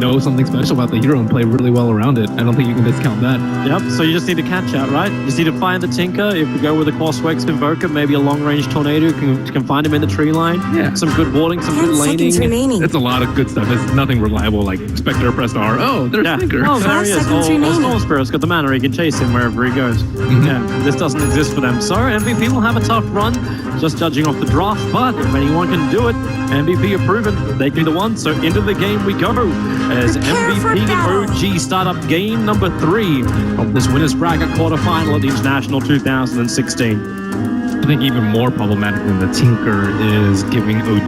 know something special about the hero and play really well around it. I don't think you can discount that. Yep, so you just need to catch out, right? You just need to find the Tinker. If we go with a Crossworks Invoker, maybe a long-range Tornado, can find him in the tree line. Yeah. Some good warding, some good laning. It's a lot of good stuff. It's nothing reliable, like Spectre pressed R. Oh, there's Tinker. Oh, there he is. Oh, Storm Spirit's got the mana. He can chase him wherever he goes. Yeah, this doesn't exist for them. So MVP will have a tough run, just judging off the draft, but if anyone can do it, MVP are proven. They can be the one. So into the game we go as MVP and OG start up game number 3 of this winners bracket quarterfinal at the International 2016. I think even more problematic than the Tinker is giving OG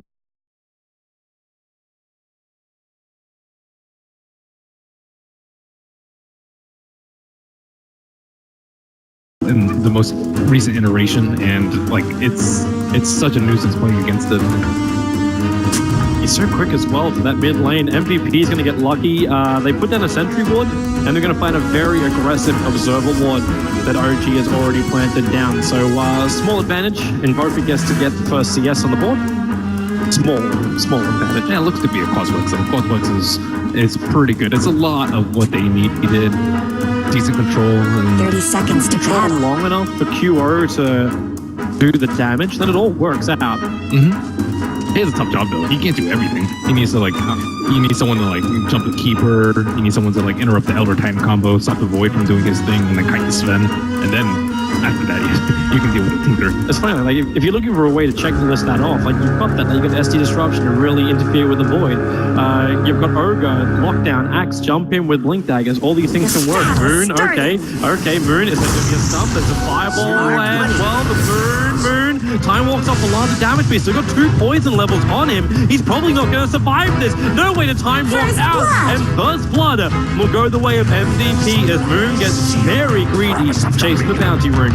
in the most recent iteration, and like it's such a nuisance playing against it. He's so quick as well for that mid lane. MVP is going to get lucky. They put down a sentry ward, and they're going to find a very aggressive observer ward that OG has already planted down. So small advantage. Invoker gets to get the first CS on the board. Small advantage. Yeah, it looks to be a Crossworks. And Crossworks is pretty good. It's a lot of what they needed. Decent control. And 30 seconds to battle. Long enough for QO to do the damage, then it all works out. He has a tough job though. He can't do everything. He needs to someone to jump the keeper. He needs someone to interrupt the Elder Titan combo, stop the Void from doing his thing, and then kite the Sven. And then after that, you can deal with the Tinker. It's funny, if you're looking for a way to check the list that off, you've got that. You've got SD Disruption to really interfere with the Void. You've got Ogre, Lockdown, Axe, Jump in with Blink Daggers. All these things can work. Moon, okay, Moon, is there going to be a stump? There's a Fireball, and well, the Moon. Time walks off a larger damage beast. So we've got 2 poison levels on him. He's probably not going to survive this. No way to time walk out. And First Blood will go the way of MVP as Moon gets very greedy, chasing the bounty rune.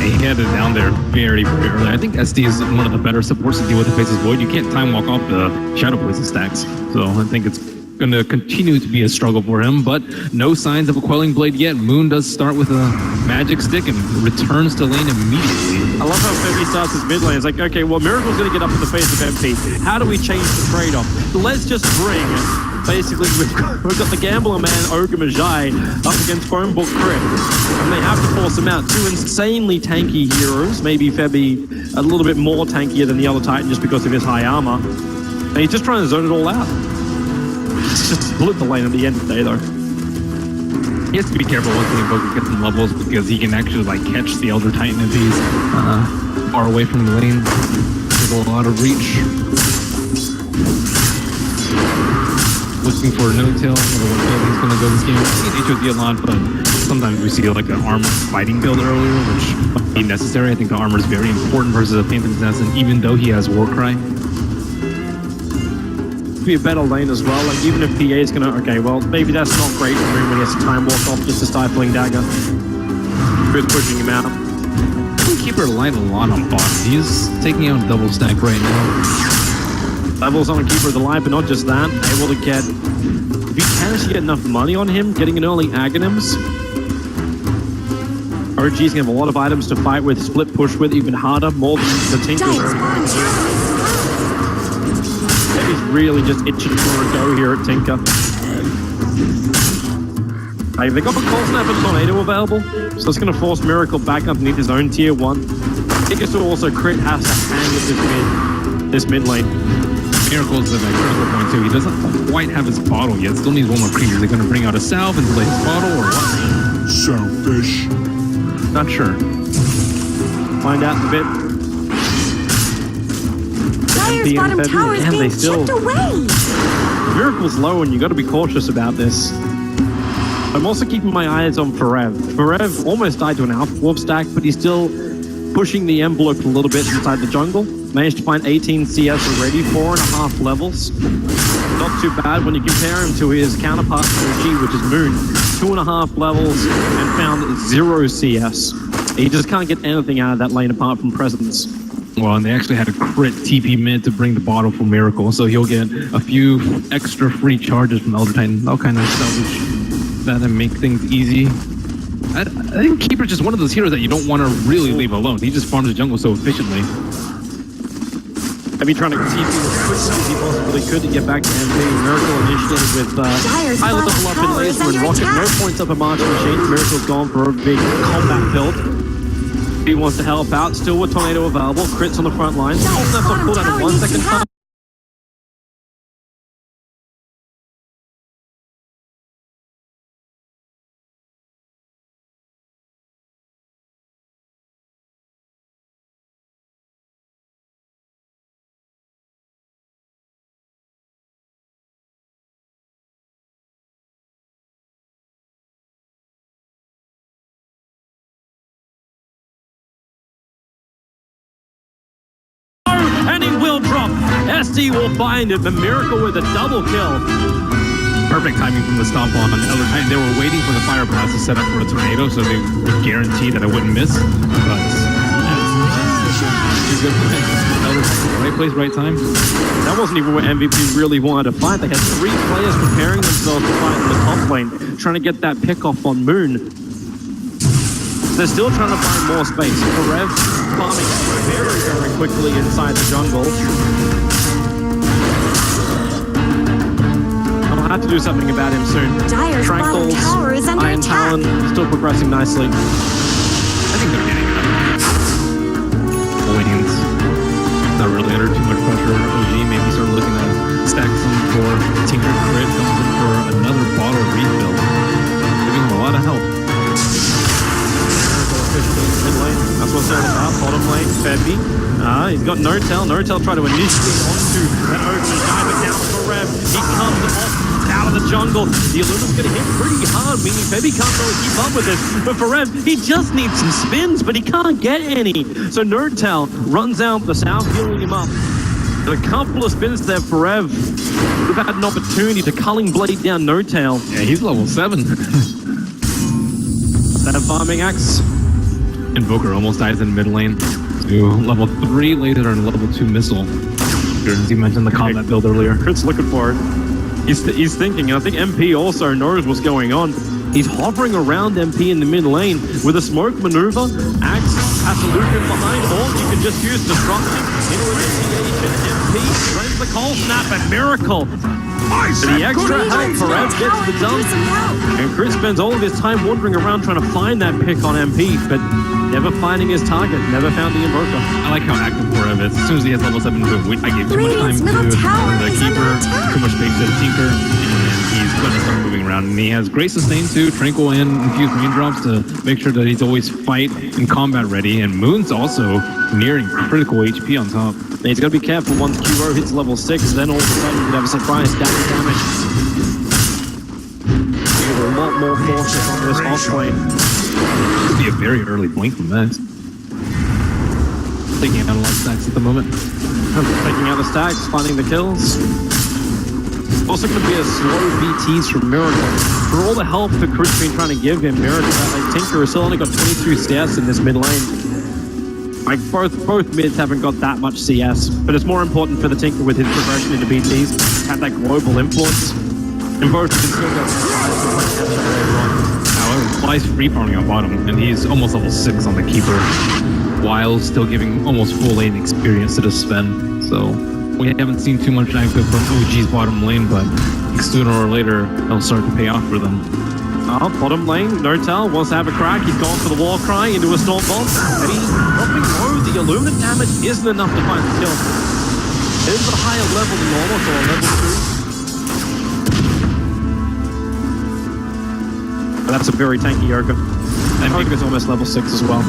He had it down there very, very early. I think SD is one of the better supports to deal with the Faceless Void. You can't time walk off the Shadow Poison stacks. So I think it's going to continue to be a struggle for him, but no signs of a Quelling Blade yet. Moon does start with a magic stick and returns to lane immediately. I love how Femi starts his mid lane. It's like, okay, well, Miracle's going to get up in the face of MP. How do we change the trade-off? Let's just bring, basically, we've got the Gambler Man, Ogre Magi, up against Phone Book Crit. And they have to force him out. 2 insanely tanky heroes. Maybe Femi a little bit more tankier than the other Titan just because of his high armor. And he's just trying to zone it all out. It's just split the lane at the end of the day, though. He has to be careful once the Invoker gets some levels because he can actually catch the Elder Titan if he's far away from the lane. There's a lot of reach. Looking for a no-tail. I don't know what build he's going to go this game. I've seen HOD a lot, but sometimes we see an armor fighting build earlier, which might be necessary. I think the armor is very important versus a Phantom Assassin, even though he has Warcry. Be a better lane as well. Even if PA is gonna, okay, well, maybe that's not great for him when he has to time walk off just a stifling dagger. Who's pushing him out? Keeper light a lot on boss. He's taking out double stack right now. Levels on Keeper of the Light, but not just that. Able to get, if you can actually get enough money on him, getting an early Aghanims. OG's gonna have a lot of items to fight with, split push with, even harder, more than the Tinker. He's really just itching for a go here at Tinker. They got the Cold Snap and Tornado available, so it's going to force Miracle back underneath his own tier 1. Tinker to also crit has to hang with this mid lane. Miracle's at that critical point too. He doesn't quite have his bottle yet. Still needs one more creature. Are they going to bring out a salve and play his bottle or what? Selfish. Not sure. Find out in a bit. Dire's bottom tower is being chipped away. Miracle's low, and you got to be cautious about this. I'm also keeping my eyes on Forev. Forev almost died to an Alpha Wolf stack, but he's still pushing the envelope a little bit inside the jungle. Managed to find 18 CS already, 4.5 levels. Not too bad when you compare him to his counterpart OG, which is Moon. 2.5 levels and found 0 CS. He just can't get anything out of that lane apart from presence. Well, and they actually had a crit TP mid to bring the bottle for Miracle, so he'll get a few extra free charges from Elder Titan. They'll kind of salvage that and make things easy. I think Keeper's just one of those heroes that you don't want to really leave alone. He just farms the jungle so efficiently. Have you trying to TP as quickly as he possibly could to get back to MP. Miracle initiated with high level up in laser and rocket. No points up at Marching Machine. Miracle's gone for a big combat build. He wants to help out. Still with Tornado available. Crits on the front line. Oh, that's a cooldown in 1 second time. And he will drop. SD will find it. The Miracle with a double kill. Perfect timing from the stomp on. They were waiting for the fire blast to set up for a tornado, so they would guarantee that I wouldn't miss. But he's good. Right place, right time. That wasn't even what MVP really wanted to fight. They had 3 players preparing themselves to fight in the top lane, trying to get that pick off on Moon. They're still trying to find more space. Forev farming very, very quickly inside the jungle. I'll have to do something about him soon. Tranquils, Iron Talon, still progressing nicely. I think they're getting it. Lanes. Not really under too much pressure. OG maybe start looking to stack some for Tinker Crit, comes in for another bottle refill. Giving him a lot of help. Mid lane. That's what's all about. Bottom lane, Febby. He's got No-Tail. No-Tail trying to initiate onto an opening guy, but down for Rev. He comes off out of the jungle. The Illumina's going to hit pretty hard, meaning Febby can't really keep up with this. But for Rev, he just needs some spins, but he can't get any. So No-Tail runs out the south, healing him up. And a couple of spins there for Rev. We've had an opportunity to Culling Blade down No-Tail. Yeah, he's level 7. That farming axe. Invoker almost dies in mid lane to level 3 laser and level 2 missile. As you mentioned the combat build earlier. Kurt's looking for it. He's thinking, and I think MP also knows what's going on. He's hovering around MP in the mid lane with a smoke maneuver. Axe has to loop him behind, or you can just use Disruption into initiation. MP rends the cold snap and Miracle. The extra help Forev gets the dump. And Chris spends all of his time wandering around trying to find that pick on MP, but never finding his target, never found the Invoker. I like how active Forev is. As soon as he has level 7, I gave too much time to the Keeper, too much space to the Tinker, and he's going to start moving around. And he has great sustain too, Tranquil and Infused Raindrops to make sure that he's always fight and combat ready. And Moon's also nearing critical HP on top. And he's got to be careful once Q-Row hits level 6, then all of a sudden you could have a surprise stack damage. A lot more forces on this off lane. Could be a very early blink from that. Taking out a lot of stacks at the moment. Taking out the stacks, finding the kills. Also going to be a slow BTs from Miracle. For all the help that Chris been trying to give him, Miracle, like Tinker has still only got 22 CS in this mid lane. Like both mids haven't got that much CS, but it's more important for the Tinker with his progression into BTs, have that global influence. And both can still go However, Fly's free farming on bottom, and he's almost level 6 on the Keeper, while still giving almost full lane experience to the Sven. So we haven't seen too much active from OG's bottom lane, but sooner or later they'll start to pay off for them. Bottom lane, No-Tail wants to have a crack. He's gone for the war cry into a storm bomb, and he's dropping low. The Illumina damage isn't enough to find the kill. It is a higher level than normal, so a level 2. But that's a very tanky Yoga. And Yoga's almost level 6 as well.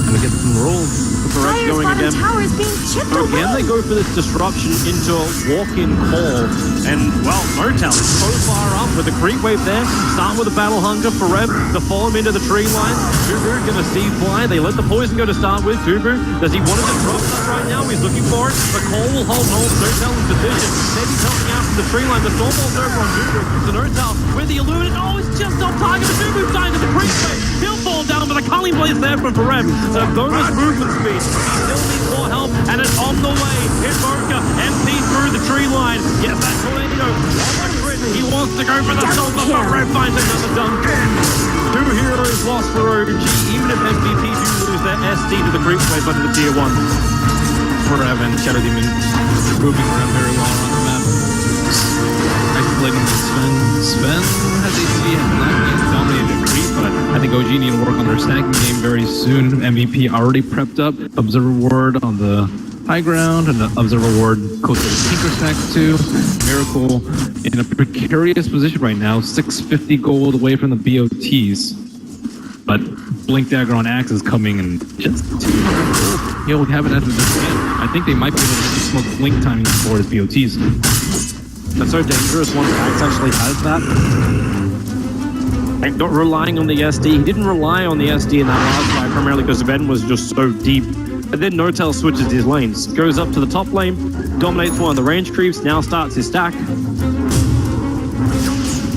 Gonna get some rolls. Forev going again. So again, they go for this disruption into a walk-in call. And, well, No-Tail is so far up with the creep wave there. Start with a battle hunger for Rev to follow him into the tree line. Tubu gonna see fly. They let the poison go to start with. Tubu, does he want to disrupt that right now? He's looking for it. The call will hold No-Tail in position. Maybe helping out from the tree line. The storm ball's over on Tubu. So No-Tail with the Illumina. Oh, it's just on target. The Tubu's dying to the creep wave. He'll fall down, but the Culling Blade's there from Forev. So bonus movement speed. He still needs more help, and it's on the way. Invoker, MP through the tree line. Yes, that tornado. On the grid. He wants to go for the silver, but Rev finds another dunk. 2 heroes lost for OG, even if MVP do lose their SD to the creep wave under the tier 1. Forev and Shadow Demon moving around very well on the map. Isolating Sven has ATV and not yet dominated a creep, but I think OG need to work on their stacking game very soon. MVP already prepped up. Observer Ward on the high ground, and the Observer Ward close to the Tinker stack too. Miracle in a precarious position right now, 650 gold away from the BOTs. But Blink Dagger on Axe is coming and just 200 gold. He'll have it after this game. I think they might be able to smoke Blink timing for his BOTs. That's so dangerous once Axe actually has that. Like, not relying on the SD. He didn't rely on the SD in that last fight, primarily because Sven was just so deep. And then Notel switches his lanes. Goes up to the top lane, dominates one of the range creeps, now starts his stack.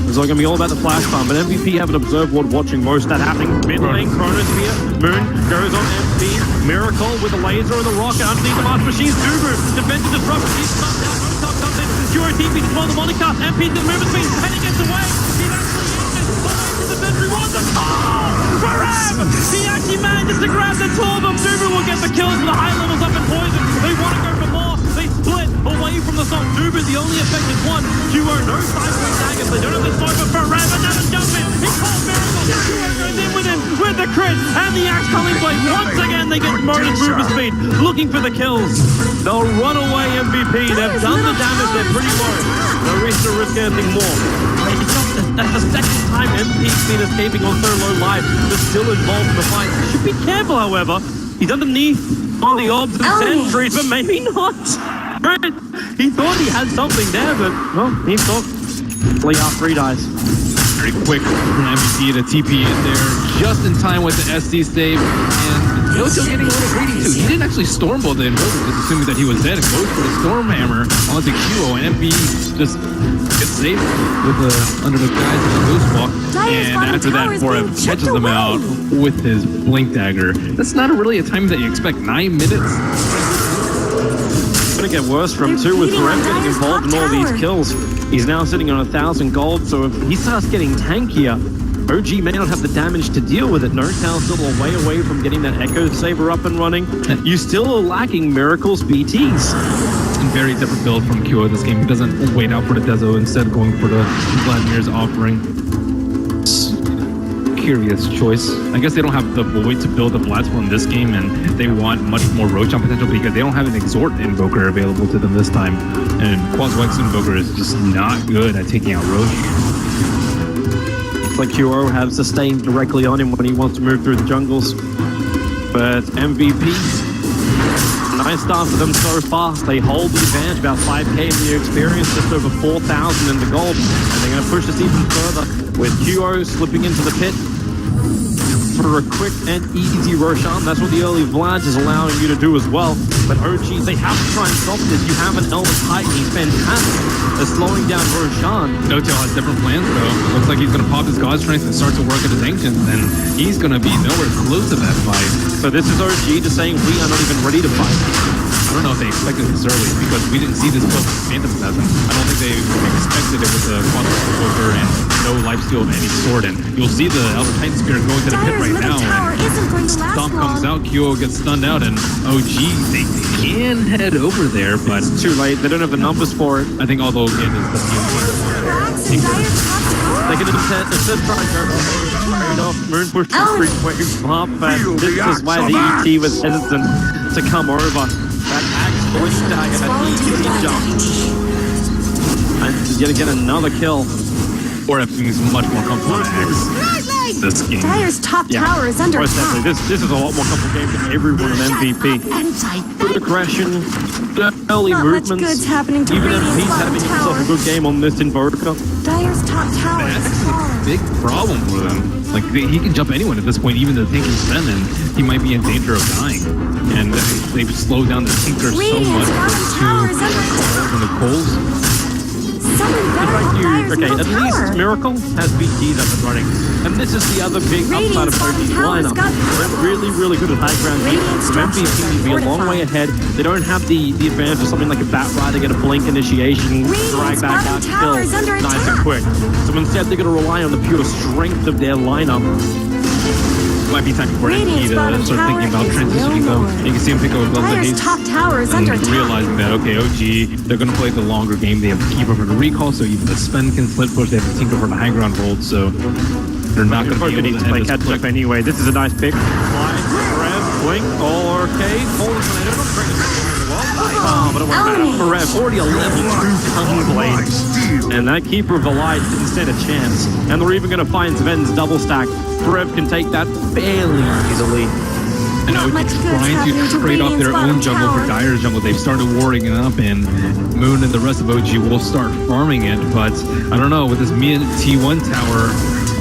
It's all going to be all about the flash farm, but MVP have an observe ward watching most of that happening. Mid lane, Chronosphere, Moon goes on MP, Miracle with a laser and the rocket underneath the Master Machines. Dubu, defensive disruption, he's stuck down, Notel comes in, Duo TP to follow the Monica, MP to the movement speed, and he gets away. He's actually the Sentry Wonder. Forev! He actually manages to grab the two of them. Dubu will get the kills with the high levels up in poison. They want to go for more. They split away from the song. Dubu, the only affected one. Duo, no sideway daggers. They don't have the sniper. Forev, another jump in. He caught Miracle. Duo goes in with him with the crit and the Axe Culling Blade. Once again, they get murdered movement speed, looking for the kills. They'll run away MVP. They've done the damage. They're pretty low. No reason to risk anything more. That's the second time MP's been escaping on so low life, but still involved in the fight. Should be careful, however. He's underneath on the orbs and sentries, but maybe not. He thought he had something there, but well, he thought. Lee out 3 dies. Very quick from MVP to TP in there, just in time with the SD save, and Notel getting a little greedy too. He didn't actually Stormbolt the Invoker, just assuming that he was dead, and goes for the Stormhammer onto Q, and MP just gets saved with the under the guys of the Ghost Walk, and after that, Forev catches them out with his Blink Dagger. That's not really a time that you expect. 9 minutes. It's going to get worse from two with Forev getting involved in all these kills. He's now sitting on 1,000 gold, so if he starts getting tankier, OG may not have the damage to deal with it. Notel's still a way away from getting that Echo Saber up and running. You still are lacking Miracle's BTs. Very different build from QO this game. He doesn't wait out for the Dezo, instead going for the Vladimir's offering. Curious choice. I guess they don't have the Void to build a Blatspell in this game, and they want much more Roshan potential because they don't have an Exhort Invoker available to them this time. And Quaswex Invoker is just not good at taking out Rosh. It's like QO have sustained directly on him when he wants to move through the jungles. But MVP, nice start for them so far. They hold the advantage, about 5k in the experience, just over 4,000 in the gold. And they're going to push this even further with QO slipping into the pit for a quick and easy Roshan. That's what the early Vlad is allowing you to do as well. But OG, they have to try and stop this. You have an Elder Titan. He's fantastic at slowing down Roshan. Notel has different plans though. Looks like he's going to pop his God Strength and start to work at his Ancients, and he's going to be nowhere close to that fight. So this is OG just saying we are not even ready to fight. I don't know if they expected this early because we didn't see this build with Phantom Assassin. I don't think they expected it with a Quaswex Invoker and no lifesteal of any sort. And you'll see the Elder Titan Spirit going to the pit right now. And Stomp comes out, Kyo gets stunned out, and OG, they can head over there, but it's too late. They don't have the numbers for it. I think all they'll get is the they can instead try and go Moon push pretty quick up, and this is why the ET was hesitant to come over. That Axe Blink Dagger, that easy jump. And yet again, another kill. Or if he's much more comfortable with Axe this game. Dire's top tower is under attack. This is a lot more comfortable game for everyone in MVP. Good aggression, early movements. Much good's happening to even Radiant's MP's having himself a good game on this Invoker. Dire's top tower That's is a falling. big problem for them. Like, he can jump anyone at this point, even the tanking Sven, and he might be in danger of dying. And they've slowed down the Tinker so much from the Coles. Okay, at least Miracle has BTs up and running. And this is the other big upside of OG's lineup. They're really, really good at high ground defense. MVP seems to be a long way ahead. They don't have the advantage of something like a Bat Rider, get a blink initiation, drag back out, kill nice and quick. So instead, they're going to rely on the pure strength of their lineup. might be time for MP Radiant's to bottom start tower thinking about is transitioning no though. more. You can see him pick up with Love the Dire's Haste top tower is under and attack. realizing that, okay, OG, they're going to play the longer game. They have Keeper for the recall, so even the spend can split push. They have the Tinker for the high ground hold, so they're not going to be able to play end this catch quick. up anyway. This is a nice pick. Fly, Forev, blink, okay. Hold on, they don't bring it well. But it won't matter. Forev, already a level 2 Cunning Blade. And that Keeper of the Light didn't stand a chance. And they're even going to find Sven's double stack. Forev can take that fairly easily. And Not OG much good's trying happening to to trade off their Radiant's own jungle bottom for tower. Dire's jungle. They've started warding it up, and Moon and the rest of OG will start farming it. But I don't know, with this mid T1 tower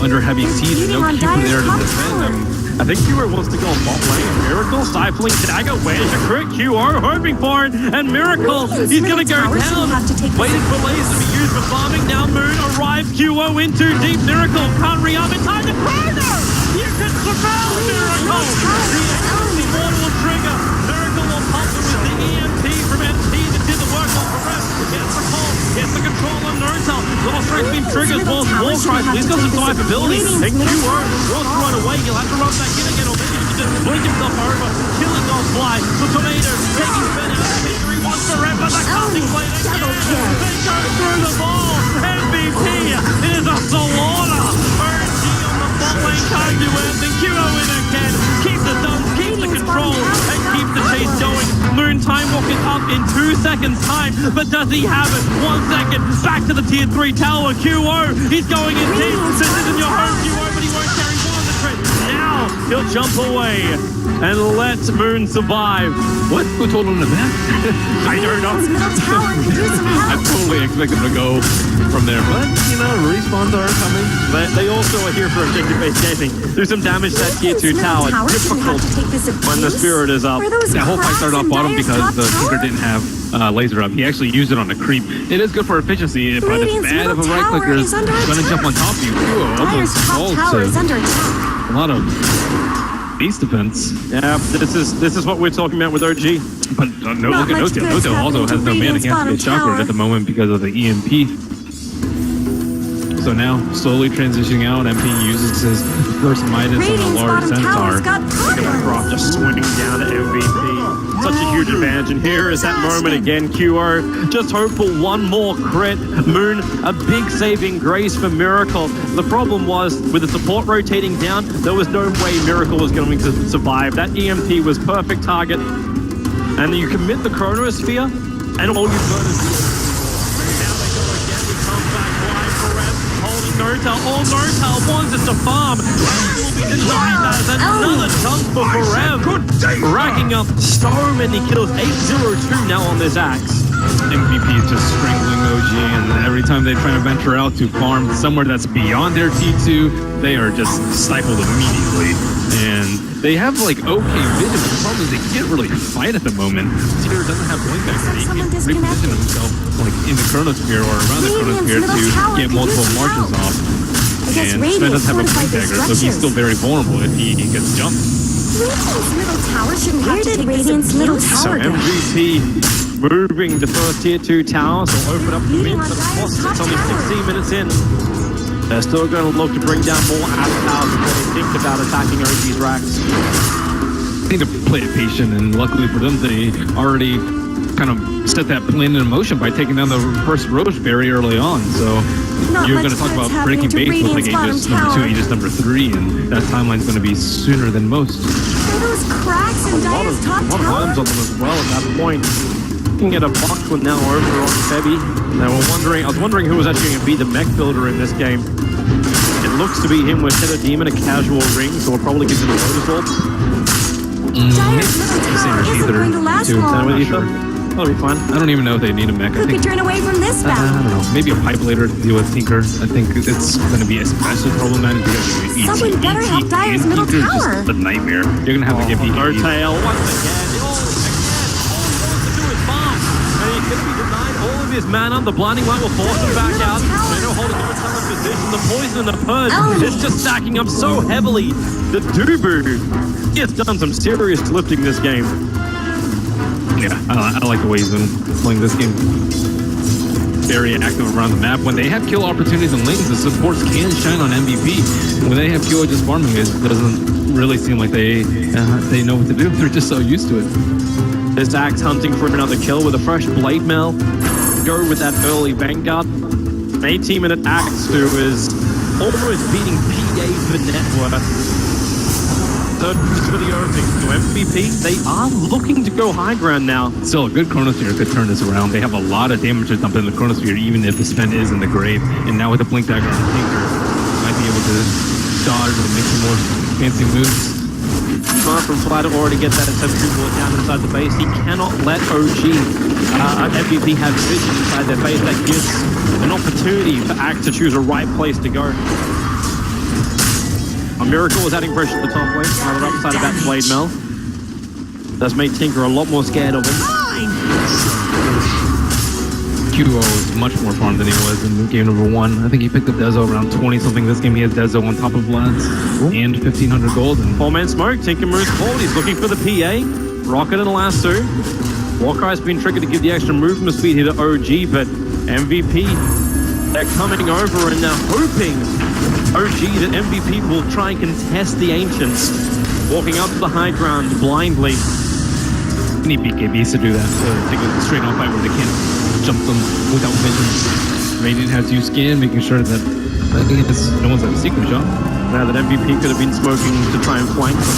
under heavy siege and no Beating on Keeper there to Dire's top defend tower. them. I think QR wants to go on bot lane. Miracle, stifling dagger, where's your crit? QR hoping for it, and Miracle, he's gonna go Tower down. shouldn't have to take this. Waiting for lasers to be used for farming. Now Moon arrives, QO in too deep. Miracle can't re-up in time to Chrono! You can surround Miracle! The only mortal trigger. Miracle will pop it with the EMP from MP that did the work on the rest. Gets the call, gets the control on Nertal. Little straight beam triggers, Walls Warcry. He's got some survivability. And QO wants to run away. He'll have to run back in again, or maybe he can just blink himself over. Killing off Fly. The Tornado taking Sven out of victory once forever. The Cunning Blade again. They go through the ball. MVP. It is a slaughter. OG on the bot lane. Can't do anything. QO in again. Keep the dump. Keep the control. And keep the chase going. Moon time walking up in 2 seconds time. But does he have it? 1 second. Back to the tier 3 tower. QO. He's going in deep. This isn't your home QO, but he won't carry one of the trend. Now he'll jump away and let Moon survive. What? Who told him to back? I don't know. His middle tower could use some I help. totally expect him to go from there, but you know, respawns are coming. They also are here for objective-based gaming. Do some damage to that tier 2 Radiant's tower. middle tower shouldn't have Difficult to take this when the abuse. spirit is up. Were those That whole fight cracks started off in bottom Dire's because top the Tinker tower? didn't have laser up. He actually used it on the creep. It is good for efficiency, but it's Radiant's bad if a middle right tower clicker is is under going to jump on attack. top of you. Ooh, Dire's almost top falls tower is to under attack. a lot of base defense. Yeah, this is what we're talking about with OG. But no, Not look at much Notail. good's Notail also happening has to no mana Radiant's against bottom the Chakra tower. at the moment because of the EMP. So now, slowly transitioning out, MP uses his first Midas on a Radiant's large bottom tower's Centaur. got Look at that Brock problems. just swinging down to MVP. Such a huge advantage, and here is that moment again, QO. Just hope for one more crit. Moon, a big saving grace for Miracle. The problem was, with the support rotating down, there was no way Miracle was going to survive. That EMP was perfect target. And you commit the Chronosphere, and all you've got is... Now they go again, he comes back wide for Rev, holding Nortel. All Nortel wants is to farm. Will be denied that as another chunk for Forev. Racking up so many kills. 8-0-2 now on this axe. MVP is just strangling OG, and every time they try to venture out to farm somewhere that's beyond their T2, they are just stifled immediately. And they have like okay vision, but the problem is they can't really fight at the moment. Tier doesn't have blink back, so he Someone can reposition disconnected. himself like in the Chronosphere or around the Radiant's Chronosphere middle to tower get could multiple use some marches help. off. I guess And Sven Radiant doesn't have a fortified blink their dagger, so he's structures. still very vulnerable if he gets jumped. Radiant's middle tower shouldn't have to take Radiant's middle So tower down. MVP moving the first tier 2 tower, so open up the Leading mid on for the Dire's boss. top It's only tower. 16 minutes in. They're still going to look to bring down more powers before they think about attacking OG's racks. They need to play it patient, and luckily for them, they already kind of set that plan in motion by taking down the first Roche very early on. So Not you're much going to talk good's about happening breaking to base with like Radiant's Aegis number bottom 2, Aegis number 3, and that timeline's going to be sooner than most. Were those cracks in Dire's top A lot of tower? items on them as well at that point. You can get a buck with now over on Febby. Now I was wondering who was actually going to be the mech builder in this game. It looks to be him with Shadow Demon, a casual ring, so we'll probably give him a Lotus Orb. Dire's middle tower isn't going to last Is that long. what you thought? That'll be fine. I don't even know if they need a mech. I Who think could turn away from this I battle? don't know. Maybe a pipe later to deal with Tinker. I think it's going to be especially problematic because of ET. Someone better help Dire's and middle Tinker is tower. just a nightmare. You're going to have to give ET. Tail once again. All he wants to do is farm. And he's going to be denied all of his mana. The blinding light will force him back out. Mano holding the return position. The poison and the purge is just stacking up so heavily. The Dubu has done some serious lifting this game. Yeah, I like the way he's been playing this game. very active around the map. When they have kill opportunities and lanes, the supports can shine on MVP. When they have QO just farming, it doesn't really seem like they know what to do. They're just so used to it. There's Axe hunting for another kill with a fresh Blade Mail. Go with that early Vanguard. 18-minute Axe, who is almost beating PA for net worth. So for the opening to MVP, they are looking to go high ground now. Still, a good Chronosphere could turn this around. They have a lot of damage to dump in the Chronosphere, even if the spend is in the grave. And now with the Blink Dagger and Tinker, might be able to dodge and make some more fancy moves. Smart from Fly to already get that sentry bullet down inside the base. He cannot let OG MVP have vision inside their base. That gives an opportunity for Axe to choose a right place to go. A Miracle is adding pressure to the top lane. Another upside of that Blade Mail. That's made Tinker a lot more scared of him. QO is much more farmed than he was in game number 1. I think he picked up Dezo around 20-something. This game he has Dezo on top of Vlad's and 1,500 gold. And 4-man smoke. Tinker moves forward. He's looking for the PA. Rocket and a lasso. Warcry's been triggered to give the extra movement speed here to OG, but MVP, they're coming over and they're hoping OG that MVP will try and contest the Ancients. Walking up to the high ground blindly. you need BKBs to do that. So take a straight on fight where they can't jump them without vision. Radiant has you scan, making sure that no one's at a secret shot. Now that MVP could have been smoking to try and flank them.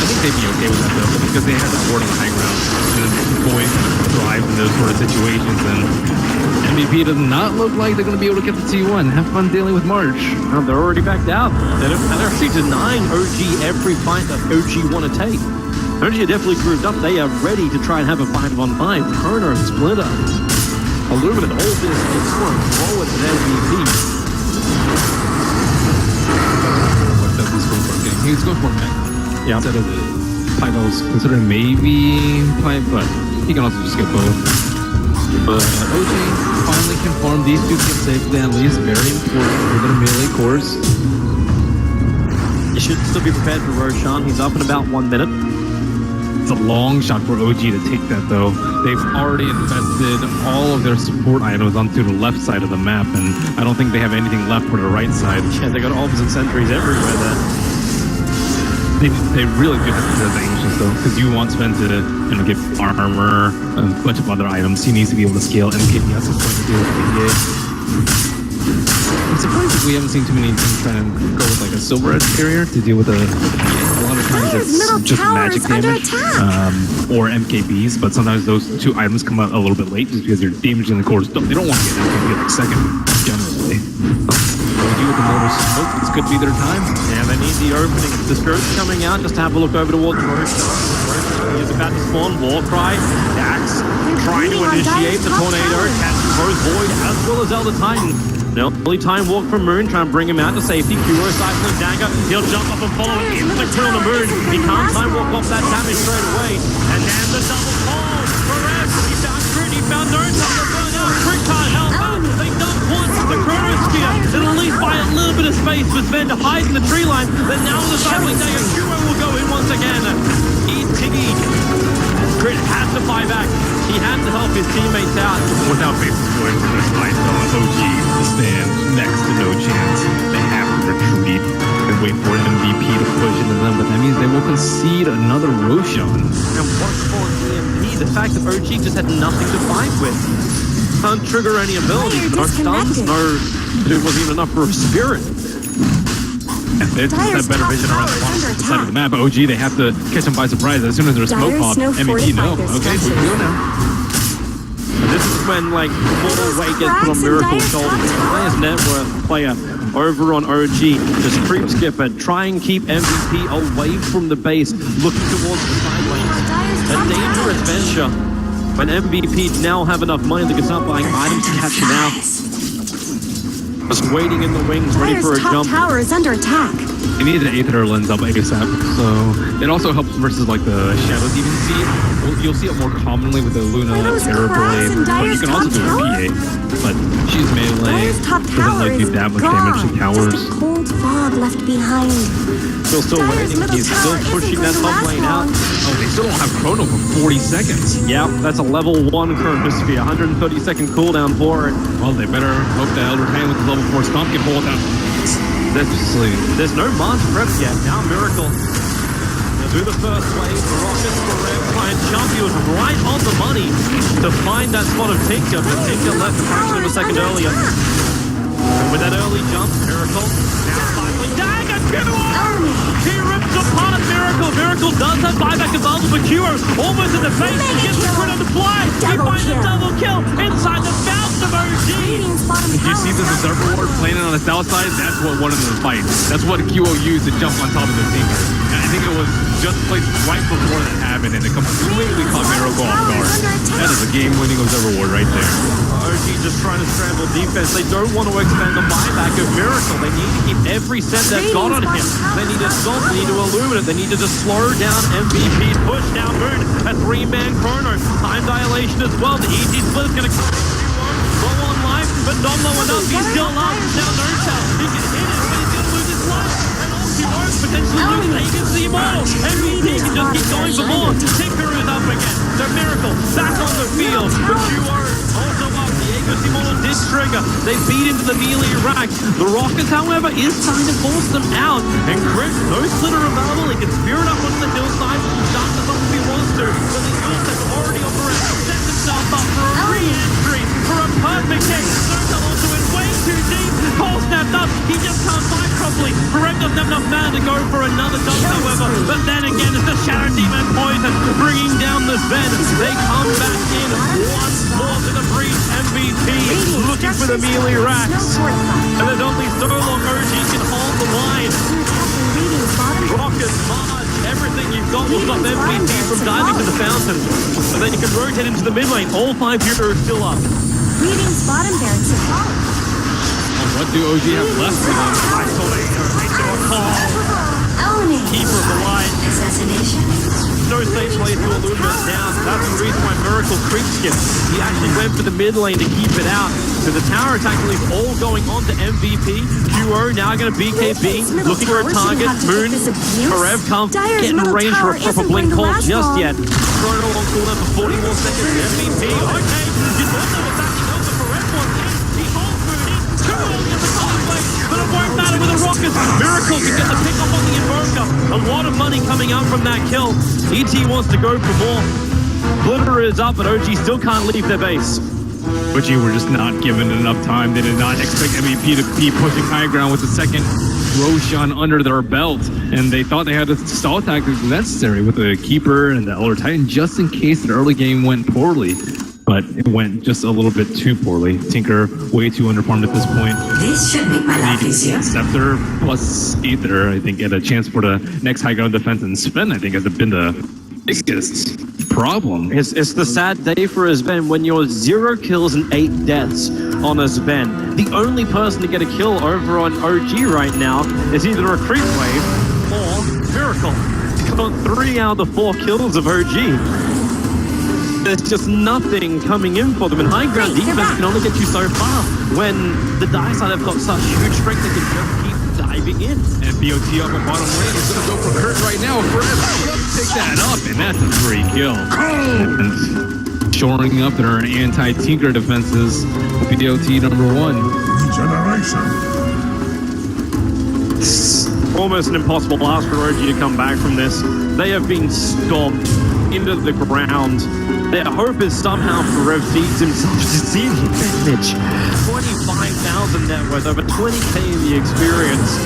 I think they'd be okay with that though, because they have the board on the high ground. And Boy thrives in those sort of situations, and MVP does not look like they're going to be able to get the T1. Have fun dealing with March. Oh, they're already backed out. They're actually denying OG every fight that OG want to take. OG are definitely grooved up. They are ready to try and have a 5-on-5. Chrono, Splitter, Illuminate, all this is going forward to MVP. He's going for it. Yeah. Instead of pipe, I was considering maybe pipe, but he can also just get both. But OG finally can farm these two kills safely, at least. Very important for their melee cores. You should still be prepared for Roshan. He's up in about 1 minute. It's a long shot for OG to take that, though. They've already invested all of their support items onto the left side of the map, and I don't think they have anything left for the right side. Yeah, they got opposite sentries everywhere there. They really do have to do the Ancients, though, because you want Sven to get armor, a bunch of other items. He needs to be able to scale MKBS is going to deal with PDA. I'm surprised that we haven't seen too many teams trying to go with like a silver edge carrier to deal with a lot of times it's just magic damage or MKBs, but sometimes those two items come out a little bit late just because they're damaging the cores. They don't want to get MKB like second, generally. With the motor smoke, this could be their time. Yeah, they need the opening. The Spirit's coming out. Just have a look over towards Roshan. Roshan is about to spawn. Warcry, Dax, trying to initiate the tornado, catching both Void as well as Elder Titan. Now, early time walk from Moon, trying to bring him out to safety. Kuro cycling dagger. He'll jump up and follow it. Instant kill on the Moon. He can't time walk off that damage straight away. And then the double call. Forev, he found Crit, he found no time. Quick time, hellbound. They dump once. The Chronosphere. It'll at least buy a little bit of space for Sven to hide in the tree line. Then now the cycling dagger. Kuro will go in once again. Tiggy. Crit has to fly back. He had to help his teammates out. Without bases going for this fight, though, OG stand next to no chance. They have to retreat and wait for MVP to push into them, but that means they will concede another Roshan. And what's for EMP? The fact that OG just had nothing to fight with. Can't trigger any abilities, no stuns, it wasn't even enough for a Spirit. And they just have better vision around the side of the map. OG, they have to catch them by surprise. As soon as there's smoke pop, MVP, no. Okay, so we go now. And this is when, like, full weight gets put on Miracle's shoulders. The highest net worth player over on OG. Just creep skipper. Try and keep MVP away from the base, looking towards the side lanes. A dangerous venture. When MVP now have enough money to start buying items to catch him out. Just waiting in the wings, ready for a jump. Tower is under attack. They need an Aether lens up ASAP, so it also helps versus like the Shadow Demon seed. You'll see it more commonly with the Luna Terror Blade, but you can also do a PA. But she's melee, doesn't like do that much damage to towers. Just a cold fog left behind. Still waiting. He's still pushing that top lane out. Oh, they still don't have Chrono for 40 seconds. Yeah, that's a level 1 Chronosphere. 130-second cooldown for it. Well, they better hope that Elder Titan with the level 4 stomp can hold out. There's no Mars prep yet. Now Miracle. They'll do the first wave. The Rockets for Rev try and jump. He was right on the money to find that spot of Tinker, but Tinker left a fraction of a second earlier. And with that early jump, Miracle now cycling. Dagger, he rips apart Miracle. Miracle does have buyback available for Kuro. Almost in the face. He gets the crit on the fly. He finds a double kill inside the bounce of OG. If you see the Berserker Ward playing on the south side, that's what won him the fight. That's what QO used to jump on top of the Tinker. And I think it was just placed right before that happened, and it completely caught Miracle off guard. That is a game-winning Observer Ward right there. OG just trying to scramble defense. They don't want to expand the buyback of Miracle. They need to keep every set they've got on him. They need to stop, they need to illuminate, they need to just slow down MVP's push. Now Moon, a 3-man Chrono. Time dilation as well. The EG split is going to come. Go on life, but not low enough. He's still up. Now no tell. He can hit it, but he's going to lose his life. And all he won't potentially lose it. He can see more. MVP can just keep going for more. Tinker is up again. The Miracle back on the field. But you are also up. Diego Simolo did trigger. They beat into the melee rack. The Rockets, however, is trying to force them out. And Chris, no splitter available. He can spear it up onto the hillside. Jump as long as he wants to. But the Ultimate already on the rest. Sets himself up for a re-entry. For a perfect hit. Circle onto it way too deep. Cole snapped up. He just can't fight properly. Forev doesn't have enough mana to go for another dunk, however. But then again, it's the Shadow Demon poison bringing down the Sven. They come back in once more to the breach. MVP looking for the melee racks. And there's only so long OG can hold the line. Rocket, Mars, everything you've got will stop MVP from diving to the fountain. And then you can rotate into the mid lane. All 5 heroes still up. Greetings, bottom barracks have fallen. What do OG have left for them? Isolator, into a call. Keeper of the line. No safe place to illuminate down. That's the reason why Miracle creep skipped. He actually went for the mid lane to keep it out. So the tower attack is all going on to MVP. QO now going to BKB. Looking for a target. Moon. Forev can't get in range for a proper blink call just yet. Chrono on cooldown for 40 more seconds. MVP. Okay. You thought they were backing up the Forev one. He holds Moon. Too early at the conflict. But it won't matter with the Rockets. Miracle can get the pick up on the Invoker. A lot of money coming out from that kill. ET wants to go for more. Glitter is up, but OG still can't leave their base. But you were just not given enough time. They did not expect MVP to be pushing high ground with the second Roshan under their belt. And they thought they had a stall tactic necessary with the Keeper and the Elder Titan just in case the early game went poorly. But it went just a little bit too poorly. Tinker way too underfarmed at this point. This should make my life easier. Scepter plus Aether, I think, get a chance for the next high ground defense. And Sven, I think, has been the biggest problem. It's the sad day for a Sven when you're 0 kills and 8 deaths on a Sven. The only person to get a kill over on OG right now is either a creep wave or Miracle. He's got 3 out of the 4 kills of OG. There's just nothing coming in for them, and high ground defense can only get you so far when the dice side have got such huge strength they can just keep diving in. And BOT up at bottom lane is going to go for Kurt right now. Forev take that up, and that's a free kill. And shoring up their anti-Tinker defenses, BOT number 1. Regeneration. It's almost an impossible ask for OG to come back from this. They have been stomped into the ground. Their hope is somehow Forev feeds himself to see the advantage. 25,000 net worth, over 20k in the experience.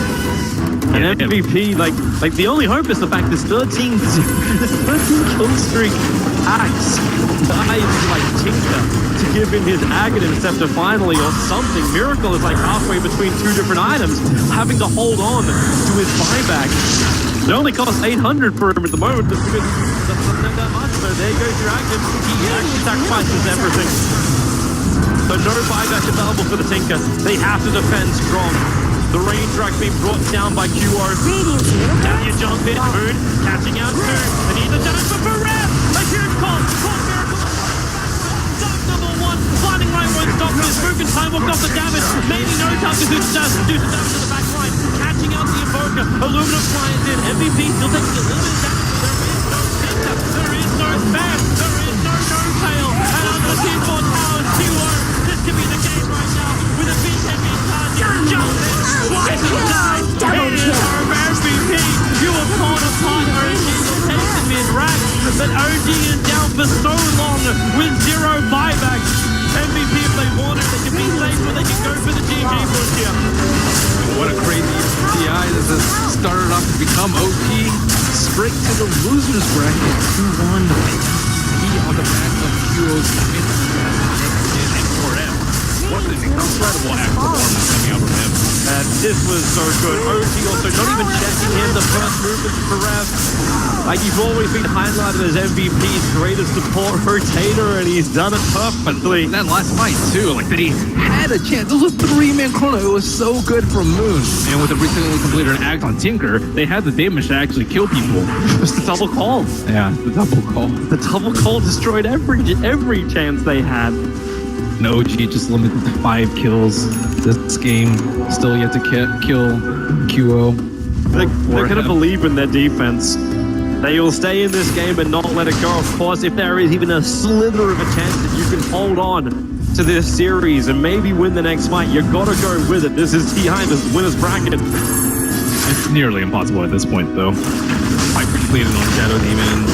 And MVP, like the only hope is the fact this 13 kill streak acts dies like Tinker to give him his Aghanim Scepter finally or something. Miracle is like halfway between 2 different items, having to hold on to his buyback. It only costs 800 for him at the moment just because that's not that much. So there goes your Aghanim. He actually sacrifices everything. So no buyback available for the Tinker. They have to defend strong. The rain track being brought down by QO. Radiant's middle Down tower you jump in, Moon, catching out two. And he's a chance for Forev. A huge call. Call Miracle. Stop number one. Blinding light won't stop this. Moving time walked off the damage. Maybe knows how to do some damage to the back line. Catching out the Invoker. Aluminum flies in. MVP still taking a little bit of damage. There is no spam. There is no tail. And on the team 4 towers, QO. This could be the game right now. With a big heavy target. Jump in. Twice as nice. It is our MVP. You were torn apart, OG. You'll take the mid-rack. But OG is down for so long with 0 buybacks. MVP, if they want it, they can be safe, or they can go for the GG push here. What a crazy TI. This has started off to become OG. Straight to the losers bracket. 2-1. He on the back of QO's MVP.Forev. What an incredible act performance coming out from him. And this was so good. OG also not even checking him. The first movement to Forev. Like, you've always been highlighted as MVP's greatest support rotator, and he's done it perfectly. That last fight too, like that he had a chance. This was 3-man chrono. It was so good from Moon. And with the recently completed act on Tinker, they had the damage to actually kill people. It was the double call. Yeah, the double call. The double call destroyed every chance they had. And OG just limited to 5 kills this game. Still yet to kill QO. They're going to believe in their defense. They will stay in this game and not let it go. Of course, if there is even a slither of a chance that you can hold on to this series and maybe win the next fight, you got to go with it. This is TI, this winner's bracket. It's nearly impossible at this point, though. Fight completed on Shadow Demon.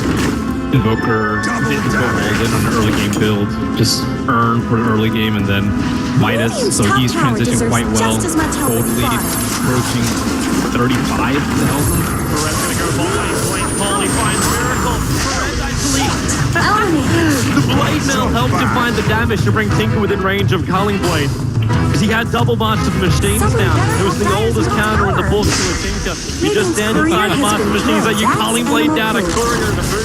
Invoker didn't go all in on an early game build. Just earn for the early game and then Midas. So he's transitioned quite well. Gold lead approaching 35,000. Forever's going to go ball lane. Blade call, he finds Miracle. Forever actually. The Blade Mail helped to find the damage to bring Tinker within range of Culling Blade. Because he had double Master Machines down. It was the oldest counter in the book to a Tinker. You just stand inside the Master Machines, then you Culling Blade down, a courier in the boot.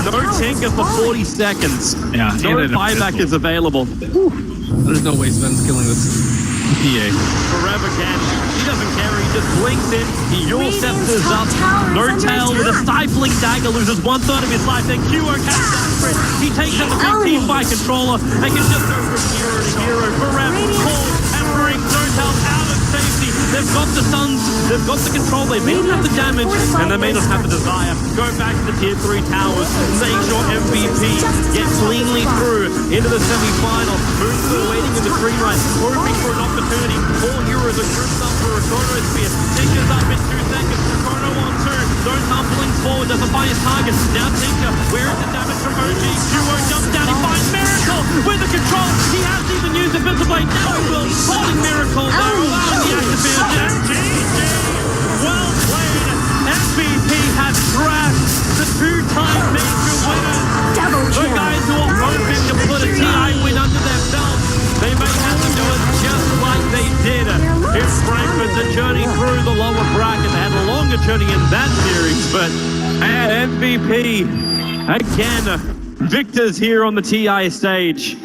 No Tinker for 40 seconds. Yeah, no buyback is available. There's no way Sven's killing this PA. Forev again. He doesn't care. He just blinks in. He Yule Scepters up. No tail with a stifling dagger. Loses 1/3 of his life. Then QO catches that sprint. He takes out the big team by controller and can just go from hero to hero. Forev calls and brings no tail out of safety. They've got the stuns. They've got the control. They may not have the damage and they may not have the desire. Go back to the tier 3 towers. Make sure MVP gets cleanly through into the semi-final. Moon's still waiting in the green line, hoping for an opportunity. All heroes are grouped up for a Chrono Sphere. Tinker's up in 2 seconds. Chrono on 2. Those tumblings forward, doesn't find his target. Now Tinker, where is the damage from OG? QO jumps down, he finds Miracle with the control. He hasn't even used the Visible Blade. Now he will. Holding Miracle there, allowing the activation. Well played. MVP has crashed the 2-time major winners. The guys who are hoping to put a TI win under their belt, they may have to do it just like they did in Frankfurt to journey through the lower bracket. They had a longer journey in that series, but MVP, again, victors here on the TI stage.